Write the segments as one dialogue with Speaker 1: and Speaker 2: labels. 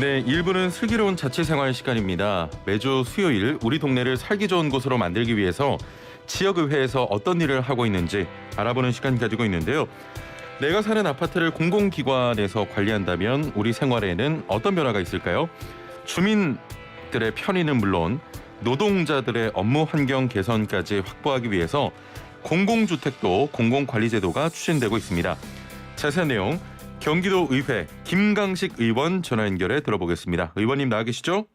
Speaker 1: 네, 1부는 슬기로운 자취생활 시간입니다. 매주 수요일 우리 동네를 살기 좋은 곳으로 만들기 위해서 지역의회에서 어떤 일을 하고 있는지 알아보는 시간 가지고 있는데요. 내가 사는 아파트를 공공기관에서 관리한다면 우리 생활에는 어떤 변화가 있을까요? 주민들의 편의는 물론 노동자들의 업무 환경 개선까지 확보하기 위해서 공공주택도 공공관리제도가 추진되고 있습니다. 자세한 내용 경기도 의회 김강식 의원 전화 연결해 들어보겠습니다. 의원님 나와 계시죠?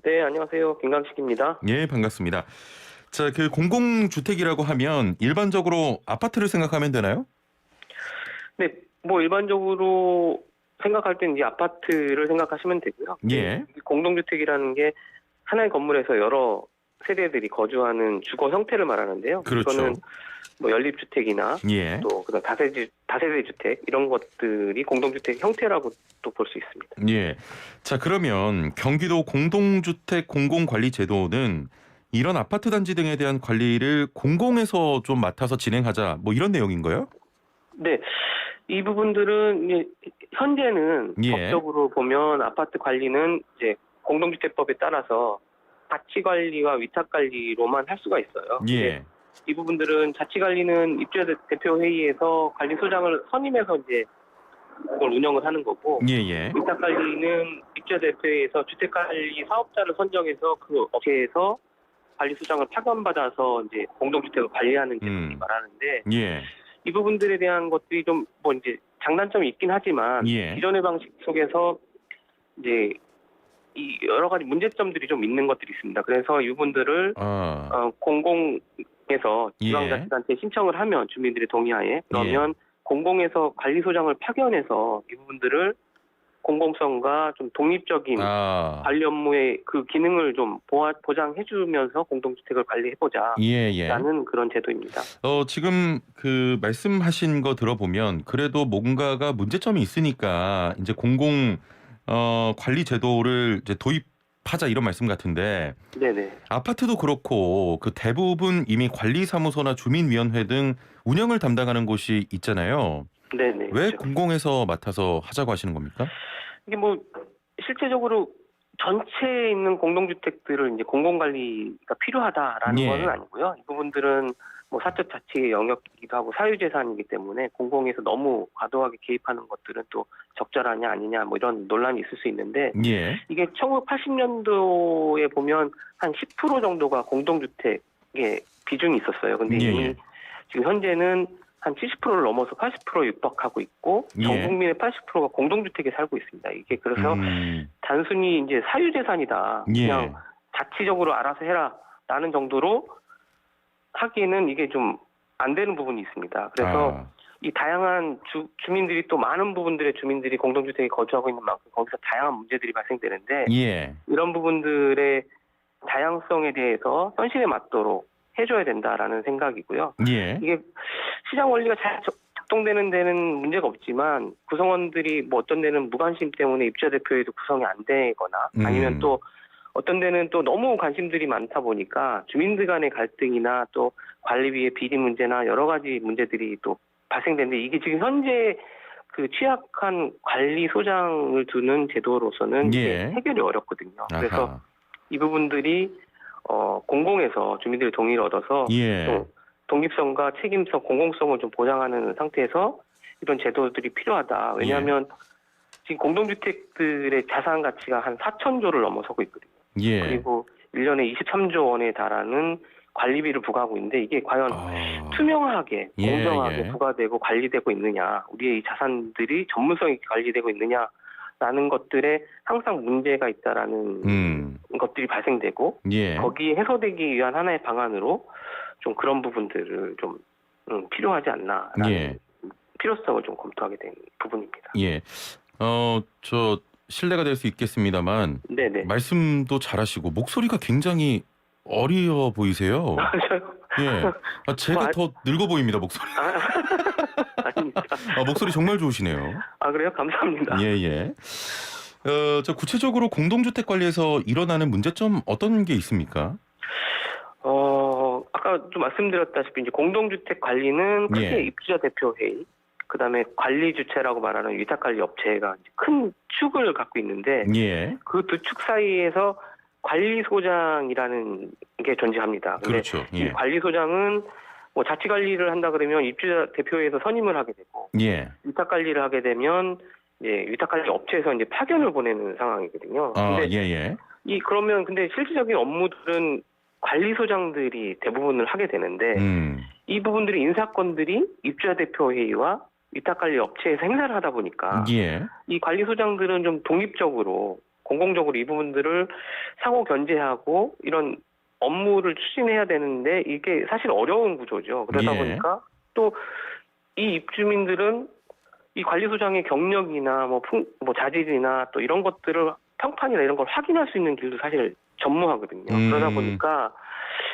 Speaker 2: 네, 안녕하세요. 김강식입니다.
Speaker 1: 예, 반갑습니다. 자, 그 공공주택이라고 하면 일반적으로 아파트를 생각하면 되나요?
Speaker 2: 네, 뭐 일반적으로 생각할 때는 이제 아파트를 생각하시면 되고요.
Speaker 1: 예.
Speaker 2: 공동주택이라는 게 하나의 건물에서 여러 세대들이 거주하는 주거 형태를 말하는데요.
Speaker 1: 그렇죠.
Speaker 2: 이거는 뭐 연립주택이나
Speaker 1: 예.
Speaker 2: 또 그다음 다세대 주택 이런 것들이 공동주택 형태라고 또 볼 수 있습니다.
Speaker 1: 예. 자, 그러면 경기도 공동주택 공공관리제도는 이런 아파트 단지 등에 대한 관리를 공공에서 좀 맡아서 진행하자 뭐 이런 내용인가요?
Speaker 2: 네, 이 부분들은 이제 현재는
Speaker 1: 예.
Speaker 2: 법적으로 보면 아파트 관리는 이제 공동주택법에 따라서 자치관리와 위탁관리로만 할 수가 있어요.
Speaker 1: 예.
Speaker 2: 이 부분들은 자치관리는 입주대표회의에서 관리소장을 선임해서 이제 그걸 운영을 하는 거고,
Speaker 1: 예.
Speaker 2: 위탁관리는 입주대표회의에서 주택관리 사업자를 선정해서 그 업체에서 관리소장을 파견받아서 이제 공동주택을 관리하는 제도를 말하는데,
Speaker 1: 예.
Speaker 2: 이 부분들에 대한 것들이 좀 뭐 이제 장단점이 있긴 하지만
Speaker 1: 예.
Speaker 2: 기존의 방식 속에서 이제 이 여러 가지 문제점들이 좀 있는 것들이 있습니다. 그래서 이 부분들을 공공에서 지방자치단체에 신청을 하면 주민들의 동의하에 그러면 공공에서 관리소장을 파견해서 이 부분들을 공공성과 좀 독립적인 관리 업무의 그 기능을 좀 보장해주면서 공동주택을 관리해보자. 라는 그런 제도입니다.
Speaker 1: 지금 그 말씀하신 거 들어보면 그래도 뭔가가 문제점이 있으니까 이제 공공 관리 제도를 이제 도입하자 이런 말씀 같은데.
Speaker 2: 네네.
Speaker 1: 아파트도 그렇고 그 대부분 이미 관리사무소나 주민위원회 등 운영을 담당하는 곳이 있잖아요.
Speaker 2: 네네.
Speaker 1: 왜
Speaker 2: 그렇죠.
Speaker 1: 공공에서 맡아서 하자고 하시는 겁니까?
Speaker 2: 이게 뭐 실제적으로 전체에 있는 공동주택들을 이제 공공관리가 필요하다라는 건 아니고요. 이 부분들은 뭐 사적 자치의 영역이기도 하고 사유재산이기 때문에 공공에서 너무 과도하게 개입하는 것들은 또 적절하냐 아니냐 뭐 이런 논란이 있을 수 있는데 이게 1980년도에 보면 한 10% 정도가 공동주택의 비중이 있었어요. 근데 이미 지금 현재는 한 70%를 넘어서 80%에 육박하고 있고 전 국민의 80%가 공동주택에 살고 있습니다. 이게 그래서 단순히 이제 사유재산이다. 그냥 자치적으로 알아서 해라라는 정도로 하기에는 이게 좀 안 되는 부분이 있습니다. 그래서 이 다양한 주민들이 또 많은 부분들의 주민들이 공동주택에 거주하고 있는 만큼 거기서 다양한 문제들이 발생되는데 이런 부분들의 다양성에 대해서 현실에 맞도록 해줘야 된다라는 생각이고요. 이게 시장 원리가 잘 작동되는 데는 문제가 없지만 구성원들이 뭐 어떤 데는 무관심 때문에 입주자 대표회도 구성이 안 되거나 아니면 또 어떤 데는 또 너무 관심들이 많다 보니까 주민들 간의 갈등이나 또 관리비의 비리 문제나 여러 가지 문제들이 또 발생되는데 이게 지금 현재 그 취약한 관리소장을 두는 제도로서는 해결이 어렵거든요. 그래서 이 부분들이 공공에서 주민들의 동의를 얻어서 또 독립성과 책임성, 공공성을 좀 보장하는 상태에서 이런 제도들이 필요하다. 왜냐하면 지금 공동주택들의 자산 가치가 한 4천조를 넘어서고 있거든요. 그리고 1년에 23조 원에 달하는 관리비를 부과하고 있는데 이게 과연 투명하게, 공정하게 부과되고 관리되고 있느냐, 우리의 이 자산들이 전문성 있게 관리되고 있느냐라는 것들에 항상 문제가 있다라는 것들이 발생되고 거기에 해소되기 위한 하나의 방안으로 좀 그런 부분들을 좀 필요하지 않나라는 필요성을 좀 검토하게 된 부분입니다.
Speaker 1: 저 실례가 될 수 있겠습니다만 말씀도 잘하시고 목소리가 굉장히 어려 보이세요. 제가 더 늙어 보입니다, 목소리.
Speaker 2: 아닙니다.
Speaker 1: 목소리 정말 좋으시네요.
Speaker 2: 그래요? 감사합니다.
Speaker 1: 저 구체적으로 공동주택 관리에서 일어나는 문제점 어떤 게 있습니까?
Speaker 2: 아까 좀 말씀드렸다시피 이제 공동주택 관리는 크게 입주자 대표회의, 그다음에 관리 주체라고 말하는 위탁 관리 업체가 큰 축을 갖고 있는데
Speaker 1: 예.
Speaker 2: 그 두 축 사이에서 관리소장이라는 게 존재합니다. 근데
Speaker 1: 그렇죠.
Speaker 2: 이
Speaker 1: 예.
Speaker 2: 관리소장은 뭐 자치 관리를 한다 그러면 입주자 대표회에서 선임을 하게 되고
Speaker 1: 예.
Speaker 2: 위탁 관리를 하게 되면 이제 위탁 관리 업체에서 이제 파견을 보내는 상황이거든요.
Speaker 1: 아,
Speaker 2: 근데
Speaker 1: 예.
Speaker 2: 그러면 근데 실질적인 업무들은 관리소장들이 대부분을 하게 되는데 이 부분들이 인사권들이 입주자 대표회의와 위탁 관리 업체에서 행사를 하다 보니까
Speaker 1: 예.
Speaker 2: 이 관리소장들은 좀 독립적으로 공공적으로 이 부분들을 상호 견제하고 이런 업무를 추진해야 되는데 이게 사실 어려운 구조죠. 그러다
Speaker 1: 예.
Speaker 2: 보니까 또 이 입주민들은 이 관리소장의 경력이나 뭐 자질이나 또 이런 것들을 평판이나 이런 걸 확인할 수 있는 길도 사실 전무하거든요. 그러다 보니까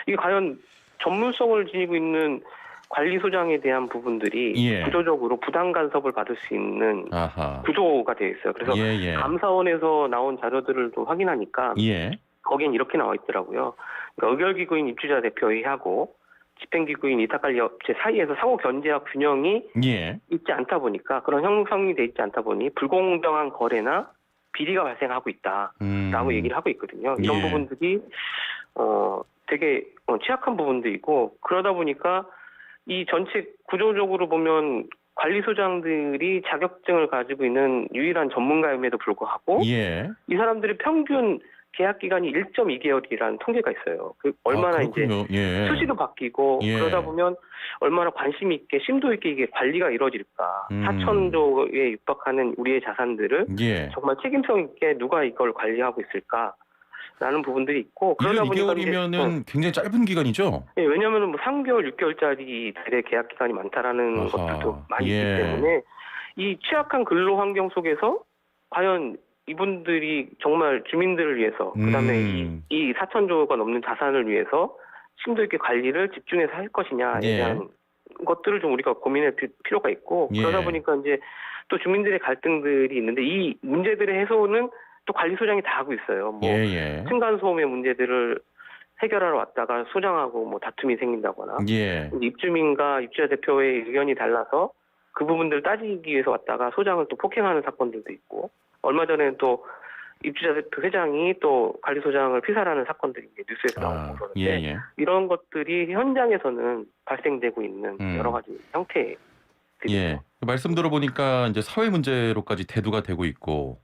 Speaker 2: 이게 과연 전문성을 지니고 있는 관리소장에 대한 부분들이
Speaker 1: 예.
Speaker 2: 구조적으로 부당 간섭을 받을 수 있는
Speaker 1: 아하.
Speaker 2: 구조가 되어 있어요. 그래서
Speaker 1: 예.
Speaker 2: 감사원에서 나온 자료들을 좀 확인하니까
Speaker 1: 예.
Speaker 2: 거기엔 이렇게 나와 있더라고요. 그러니까 의결기구인 입주자 대표회의하고 집행기구인 위탁관리업체 사이에서 상호 견제와 균형이
Speaker 1: 예.
Speaker 2: 있지 않다 보니까 그런 형성이 돼 있지 않다 보니 불공정한 거래나 비리가 발생하고 있다라고 얘기를 하고 있거든요. 이런
Speaker 1: 예.
Speaker 2: 부분들이 되게 취약한 부분들이고 그러다 보니까 이 전체 구조적으로 보면 관리소장들이 자격증을 가지고 있는 유일한 전문가임에도 불구하고
Speaker 1: 예.
Speaker 2: 이 사람들이 평균 계약 기간이 1.2개월이라는 통계가 있어요. 얼마나 이제
Speaker 1: 예.
Speaker 2: 수시도 바뀌고
Speaker 1: 예.
Speaker 2: 그러다 보면 얼마나 관심 있게 심도 있게 이게 관리가 이루어질까. 4천조에 육박하는 우리의 자산들을
Speaker 1: 예.
Speaker 2: 정말 책임성 있게 누가 이걸 관리하고 있을까라는 부분들이 있고 그러다
Speaker 1: 1년
Speaker 2: 보니까
Speaker 1: 2개월이면은 굉장히 짧은 기간이죠.
Speaker 2: 예, 왜냐하면 뭐 3개월, 6개월짜리 들의 계약 기간이 많다라는
Speaker 1: 아하.
Speaker 2: 것들도 많이
Speaker 1: 예.
Speaker 2: 있기 때문에 이 취약한 근로 환경 속에서 과연 이분들이 정말 주민들을 위해서 그다음에 이 4천조가 넘는 자산을 위해서 심도 있게 관리를 집중해서 할 것이냐에
Speaker 1: 예.
Speaker 2: 대한 것들을 좀 우리가 고민할 필요가 있고
Speaker 1: 예.
Speaker 2: 그러다 보니까 이제 또 주민들의 갈등들이 있는데 이 문제들의 해소는 또 관리소장이 다 하고 있어요. 뭐
Speaker 1: 예.
Speaker 2: 층간소음의 문제들을 해결하러 왔다가 소장하고 뭐 다툼이 생긴다거나
Speaker 1: 예.
Speaker 2: 입주민과 입주자 대표의 의견이 달라서 그 부분들을 따지기 위해서 왔다가 소장을 또 폭행하는 사건들도 있고 얼마 전에는 또 입주자 대표 회장이 또 관리소장을 피살하는 사건들이 이제 뉴스에서 나오고 그러는데
Speaker 1: 예.
Speaker 2: 이런 것들이 현장에서는 발생되고 있는 여러 가지 형태들이죠.
Speaker 1: 예. 말씀 들어보니까 이제 사회 문제로까지 대두가 되고 있고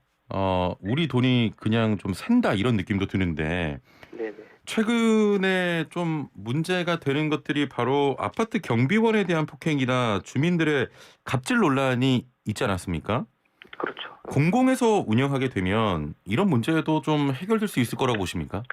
Speaker 1: 우리 돈이 그냥 좀 샌다 이런 느낌도 드는데
Speaker 2: 네네.
Speaker 1: 최근에 좀 문제가 되는 것들이 바로 아파트 경비원에 대한 폭행이나 주민들의 갑질 논란이 있지 않았습니까?
Speaker 2: 그렇죠.
Speaker 1: 공공에서 운영하게 되면 이런 문제도 좀 해결될 수 있을 거라고 보십니까?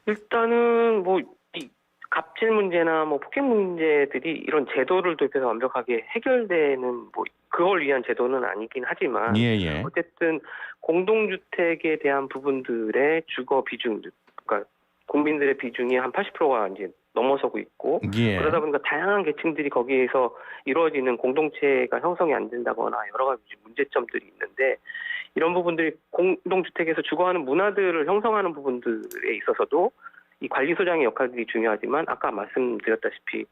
Speaker 2: 일단은 뭐 이 갑질 문제나 뭐 폭행 문제들이 이런 제도를 도입해서 완벽하게 해결되는 뭐 그걸 위한 제도는 아니긴 하지만
Speaker 1: 예.
Speaker 2: 어쨌든 공동주택에 대한 부분들의 주거 비중, 그러니까 국민들의 비중이 한 80%가 이제 넘어서고 있고
Speaker 1: 예.
Speaker 2: 그러다 보니까 다양한 계층들이 거기에서 이루어지는 공동체가 형성이 안 된다거나 여러 가지 문제점들이 있는데 이런 부분들이 공동주택에서 주거하는 문화들을 형성하는 부분들에 있어서도 이 관리소장의 역할들이 중요하지만 아까 말씀드렸다시피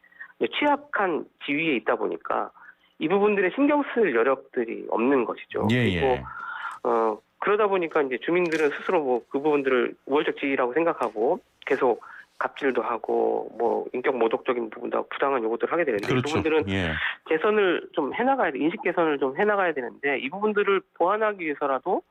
Speaker 2: 취약한 지위에 있다 보니까 이 부분들에 신경 쓸 여력들이 없는 것이죠.
Speaker 1: 예.
Speaker 2: 그리고 그러다 보니까 이제 주민들은 스스로 뭐 그 부분들을 우월적 지위라고 생각하고 계속 갑질도 하고 뭐 인격 모독적인 부분도 하고 부당한 요구들을 하게 되는데
Speaker 1: 그렇죠.
Speaker 2: 이 부분들은 개선을 좀 해나가야 돼 인식 개선을 좀 해나가야 되는데 이 부분들을 보완하기 위해서라도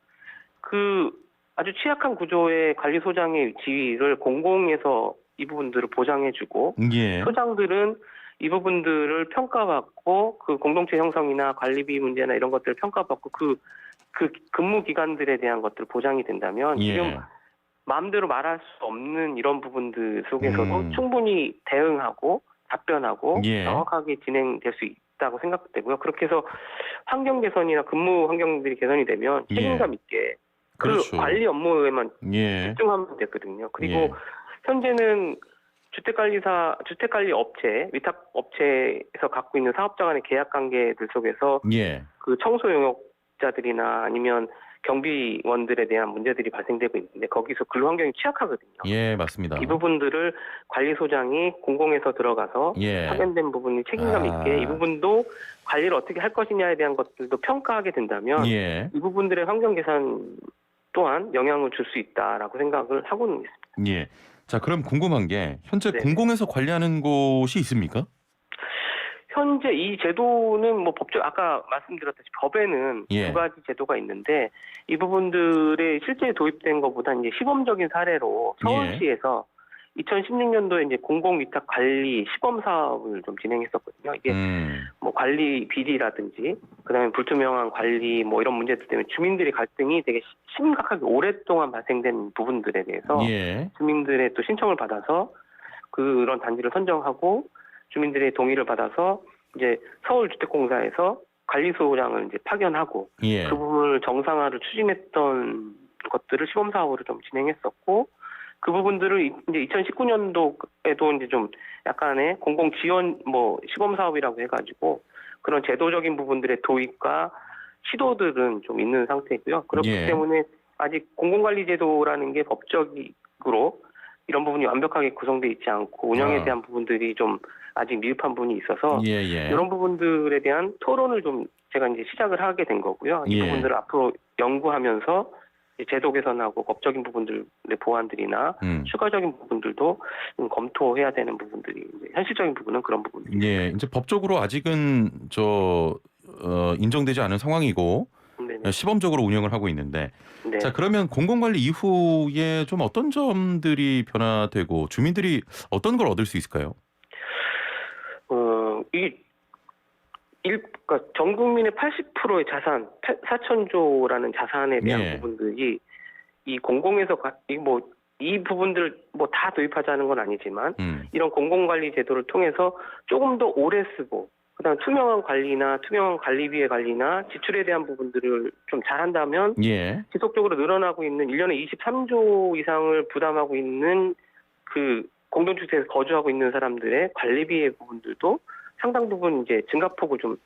Speaker 2: 그 아주 취약한 구조의 관리소장의 지위를 공공에서 이 부분들을 보장해주고 소장들은 이 부분들을 평가받고 그 공동체 형성이나 관리비 문제나 이런 것들을 평가받고 그 근무 기간들에 대한 것들 보장이 된다면 지금 마음대로 말할 수 없는 이런 부분들 속에서도 충분히 대응하고 답변하고 정확하게 진행될 수 있다고 생각되고요. 그렇게 해서 환경 개선이나 근무 환경들이 개선이 되면 책임감 있게 그 관리 업무에만 집중하면 되거든요. 그리고 현재는 주택관리 업체, 위탁 업체에서 갖고 있는 사업자 간의 계약 관계들 속에서 그 청소 용역자들이나 아니면 경비원들에 대한 문제들이 발생되고 있는데 거기서 근로 환경이 취약하거든요.
Speaker 1: 예, 맞습니다.
Speaker 2: 이 부분들을 관리소장이 공공에서 들어가서
Speaker 1: 예.
Speaker 2: 파견된 부분이 책임감 있게 이 부분도 관리를 어떻게 할 것이냐에 대한 것들도 평가하게 된다면
Speaker 1: 예.
Speaker 2: 이 부분들의 환경 개선 또한 영향을 줄 수 있다라고 생각을 하고는 있습니다.
Speaker 1: 예. 자, 그럼 궁금한 게 현재
Speaker 2: 네.
Speaker 1: 공공에서 관리하는 곳이 있습니까?
Speaker 2: 현재 이 제도는 뭐 법적 아까 말씀드렸듯이 법에는
Speaker 1: 예.
Speaker 2: 두 가지 제도가 있는데 이 부분들의 실제 도입된 것보다 이제 시범적인 사례로 서울시에서 2016년도에 이제 공공위탁 관리 시범 사업을 좀 진행했었거든요. 이게 뭐 관리 비리라든지 그다음에 불투명한 관리 뭐 이런 문제들 때문에 주민들의 갈등이 되게 심각하게 오랫동안 발생된 부분들에 대해서
Speaker 1: 예.
Speaker 2: 주민들의 또 신청을 받아서 그런 단지를 선정하고 주민들의 동의를 받아서 이제 서울주택공사에서 관리소장을 이제 파견하고
Speaker 1: 예.
Speaker 2: 그 부분을 정상화를 추진했던 것들을 시범 사업으로 좀 진행했었고 그 부분들을 이제 2019년도에도 이제 좀 약간의 공공 지원 뭐 시범 사업이라고 해가지고 그런 제도적인 부분들의 도입과 시도들은 좀 있는 상태이고요. 그렇기
Speaker 1: 예.
Speaker 2: 때문에 아직 공공관리제도라는 게 법적으로 이런 부분이 완벽하게 구성되어 있지 않고 운영에 대한 부분들이 좀 아직 미흡한 부분이 있어서
Speaker 1: 예.
Speaker 2: 이런 부분들에 대한 토론을 좀 제가 이제 시작을 하게 된 거고요. 이
Speaker 1: 예.
Speaker 2: 부분들을 앞으로 연구하면서 제도 개선하고 법적인 부분들의 보완들이나 추가적인 부분들도 좀 검토해야 되는 부분들이 이제 현실적인 부분은 그런 부분들이.
Speaker 1: 예. 이제 법적으로 아직은 인정되지 않은 상황이고
Speaker 2: 네네.
Speaker 1: 시범적으로 운영을 하고 있는데
Speaker 2: 네.
Speaker 1: 자, 그러면 공공관리 이후에 좀 어떤 점들이 변화되고 주민들이 어떤 걸 얻을 수 있을까요?
Speaker 2: 그러니까 전 국민의 80%의 자산, 4천조라는 자산에 대한
Speaker 1: 예.
Speaker 2: 부분들이 이 공공에서 이 부분들을 뭐 다 도입하자는 건 아니지만 이런 공공관리 제도를 통해서 조금 더 오래 쓰고 그다음 투명한 관리나 투명한 관리비의 관리나 지출에 대한 부분들을 좀 잘한다면
Speaker 1: 예.
Speaker 2: 지속적으로 늘어나고 있는 1년에 23조 이상을 부담하고 있는 그 공동주택에서 거주하고 있는 사람들의 관리비의 부분들도 상당 부분 이제 증가폭을 좀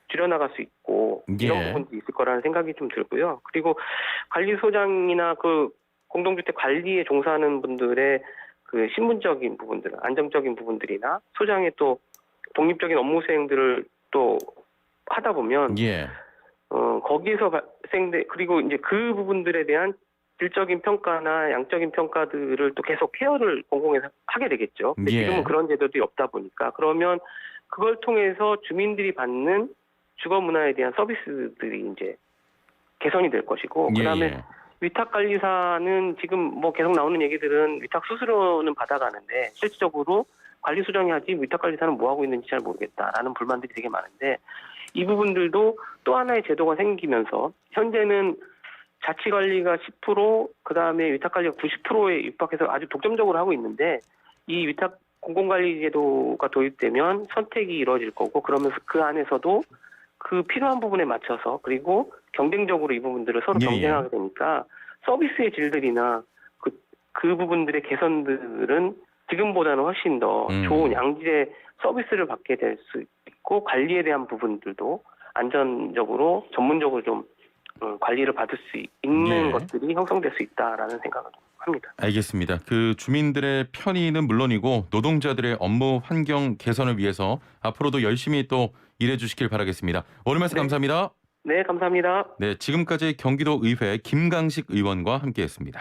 Speaker 2: 줄여나갈 수 있고 이런
Speaker 1: 예.
Speaker 2: 부분도 있을 거라는 생각이 좀 들고요. 그리고 관리소장이나 그 공동주택 관리에 종사하는 분들의 그 신분적인 부분들, 안정적인 부분들이나 소장의 또 독립적인 업무 수행들을 또 하다 보면
Speaker 1: 예.
Speaker 2: 거기에서 그리고 이제 그 부분들에 대한 질적인 평가나 양적인 평가들을 또 계속 케어를 공공에서 하게 되겠죠. 근데
Speaker 1: 예.
Speaker 2: 지금은 그런 제도들이 없다 보니까 그러면 그걸 통해서 주민들이 받는 주거 문화에 대한 서비스들이 이제 개선이 될 것이고 그다음에 위탁관리사는 지금 뭐 계속 나오는 얘기들은 위탁 수수료는 받아가는데 실질적으로 관리소장이 하지 위탁관리사는 뭐 하고 있는지 잘 모르겠다라는 불만들이 되게 많은데 이 부분들도 또 하나의 제도가 생기면서 현재는 자치관리가 10% 그다음에 위탁관리가 90%에 육박해서 아주 독점적으로 하고 있는데 이 위탁 공공관리제도가 도입되면 선택이 이루어질 거고 그러면서 그 안에서도 그 필요한 부분에 맞춰서 그리고 경쟁적으로 이 부분들을 서로 경쟁하게 되니까 서비스의 질들이나 그 부분들의 개선들은 지금보다는 훨씬 더 좋은 양질의 서비스를 받게 될 수 있고 관리에 대한 부분들도 안전적으로 전문적으로 좀 관리를 받을 수 있는 것들이 형성될 수 있다라는 생각을 합니다.
Speaker 1: 알겠습니다. 그 주민들의 편의는 물론이고 노동자들의 업무 환경 개선을 위해서 앞으로도 열심히 또 일해 주시길 바라겠습니다. 오늘 말씀 감사합니다.
Speaker 2: 네, 감사합니다.
Speaker 1: 네, 지금까지 경기도 의회 김강식 의원과 함께했습니다.